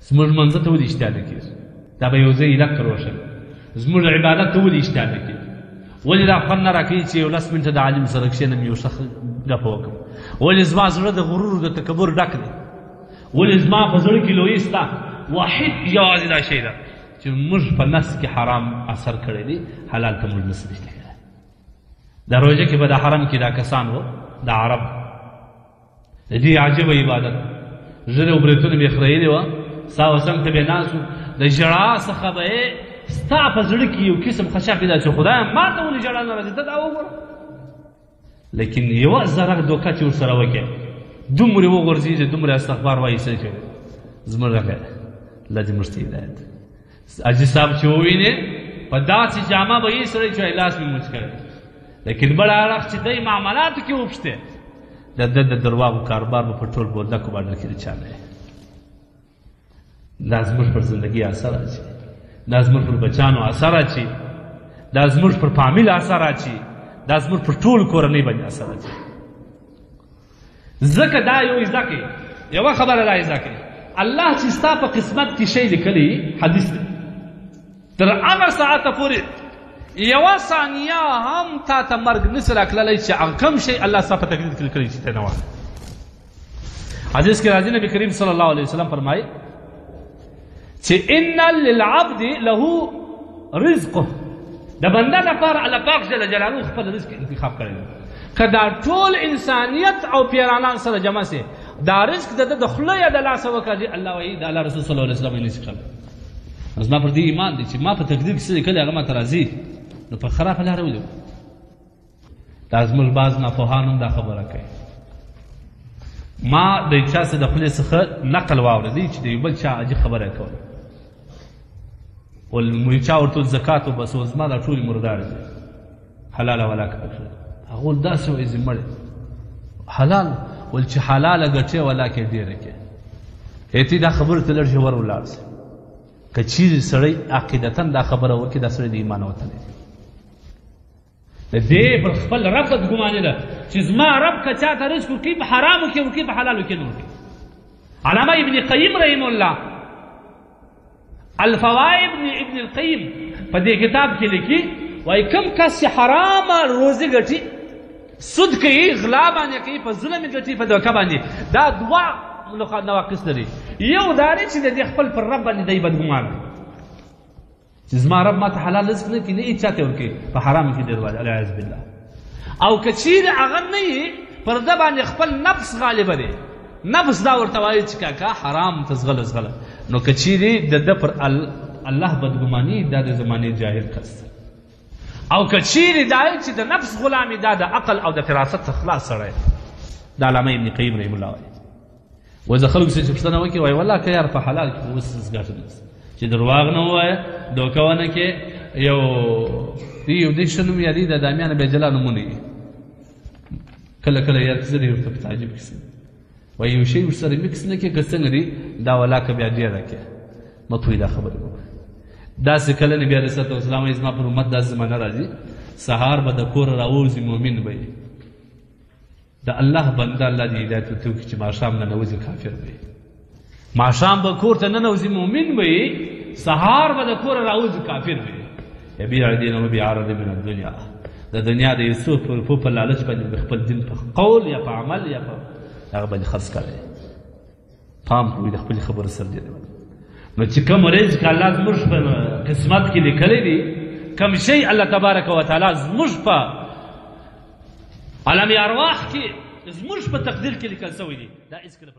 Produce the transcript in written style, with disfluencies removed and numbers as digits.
زموږ منځه ته ولې اشتها نه کېږي؟ دا به یو ځای لک روښن زموږ عبادت ته ولې اشتها نه کېږي؟ ولې دا خوند نه راکوي چې یو 10 منټه د عالم سره کښېنم یو ښه ګپه وکړم؟ ولې زما زړه د غرور د تکبر ډک دی؟ ولې زما په زړه کې لویي ستا؟ واحد یوازې دا شی ده چې موږ په نفس کې حرام اثر کړی دی، حلال ته موږ نسو اشتها کړی. دا روژه کې به د حرم کې دا کسان وو د عرب، د دې عجیبه عبادت ژرې او برېتونه به یې خریلې وه، سا وسنګ ته به یې ناست وو، د ژړا څخه به یې ستا په زړه کې یو قسم خشاع پیدا چې خدایه ما ته ولې ژړا نه راځي؟ ته دا وګوره. لیکن یوه ذره دوکه چې ورسره وکړې دومره وغورځېږي دومره استغفار وایي څه کوي زموږ هغه الله دې موږ ته هدایت. حاجي صاحب چې ووینې په داسې جامه به یې سړی چې لاس مې موچ کړی، لیکن بل اړخ چې دی معاملاتو کې وپوښتې د ده د درواغو کاروبار به په ټول بولدکو باندې کې د چا نه دا زموږ پر زندګي اثر اچي، دا زموږ پر بچانو اثر اچي، دا زموږ پر فامیل اثر اچي، دا زموږ پر ټول کورنۍ باندې اثر اچي. ځکه دا یو زده کړئ، یوه خبره دا زده کړئ، الله چې ستا په قسمت کې شی لیکلی حدیث دی تر هغه ساعته پورې یوه ثانیه هم تا ته مرګ نسي راکړلی چې هغه کوم شی الله ستا په تقدیر کې لیکلی چې ته نه واخلې. حدیث کې راځي نبي کریم صلی الله علیه وسلم فرمایي چې ان للعبد له رزقه، د بنده لپاره الله پاک جل جلاله خپل رزق انتخاب کړی دی. که دا ټول انسانیت او پیرانان سره جمع سي دا رزق د ده د خوله یا د لاسه وکړي، الله وایي د الله رسول صلی الله علیه وسلم یې نشي کړی. زما پر دې ایمان دی چې ما په تقدیر کې څه لیکلي هغه ماته راځي، نو په خرابه لاره ولې؟ دا زموږ بعض ناپوهان هم دا خبره کوي. ما د یو چا څه د خولې څخه نقل واورېدی چې د یو بل چا عجیب خبره یې کوله، ول چا ورته زکات وبس زما دا ټولې مردارې دي حلاله ولاکه پکښې، هغه ول داسې وایي چې مړې حلال ول چې حلاله ګټې ولاکې ډېره کې هېتي دا خبرو ته لږ ژور ولاړ سي. که چیرې سړی عقیدتاً دا خبره وکړي دا سړی د ایمان وتلی دی. د دې پر خپل رب بدګماني ده چې زما رب که چا ته رزق ورکوي په حرامو کې ورکوي په حلالو کې نه ورکوي. علامه ابن قیم رحم الله الفوائد ابن القیم په دې کتاب کې لیکي وایي کوم کس چې حرامه روزي ګټي، سود کوي، غلا باندې کوي، په ظلم ګټي، په دوکه باندې، دا دوه نواقص لري. یو دا دی چې د دې خپل پر رب باندې دی بدګمان دی چې زما رب ما ته حلال رزق نه کړي، نه یې چا ته ورکوي، په حرامو کې ډېر والی العیاذ بالله. او که چیرې هغه نه یي پر ده باندې خپل نفس غالبه دی، نفس دا ورته وایي چې کاکا حرام ته زغله زغله، نو که چیرې د ده پر الله بدګماني دا د زمانې جاهل کس دی. او که چیرې دا چې د نفس غلامي دا د عقل او د فراست څخه خلاص سړی د علامه ابن قیم رحم الله وایي. وزه خلکو سره چې پوښتنه وکړي وایي والله که یار په حلال کې اوس ګټه نه چې درواغ نه ووایه، دوکه ونه کې، یو دې ښه نوم یادوي د دامیانه بیجلا نومونه یي کله کله یاد زه دې ورته په تعجب کې سم وایي یو شی ورسره مکس نه کړې که څنګه دي دا ولاکه بیا ډېره کې مه پوهې دا خبرې وکړه. داسې کله نبي علیه صلات وسلام وایي زما پر امت داسې زمانه راځي سهار به د کوره راووځي مؤمن به یي، د الله بنده الله دې هدایت ورته وکړي چې ماښام ننوځي کافر به یي، ماښام به کور ته ننوځي مؤمن به یي، سهار به د کوره راوځي کافر به یي. یبیع دینه بعرض من الدنیا، د دنیا د یو څو روپو په لالچ باندې خپل دین په قول یا په عمل یا په هغه باندې خرڅ کړی. پام کوئ د خپلې خبرو سره دې نو چې کوم رزق الله زموږ په قسمت کې لیکلی دی، کوم شی الله تبارک وتعالی زموږ په عالم ارواح کې زموږ په تقدیر کې لیکل شوی دی، دا هېڅکله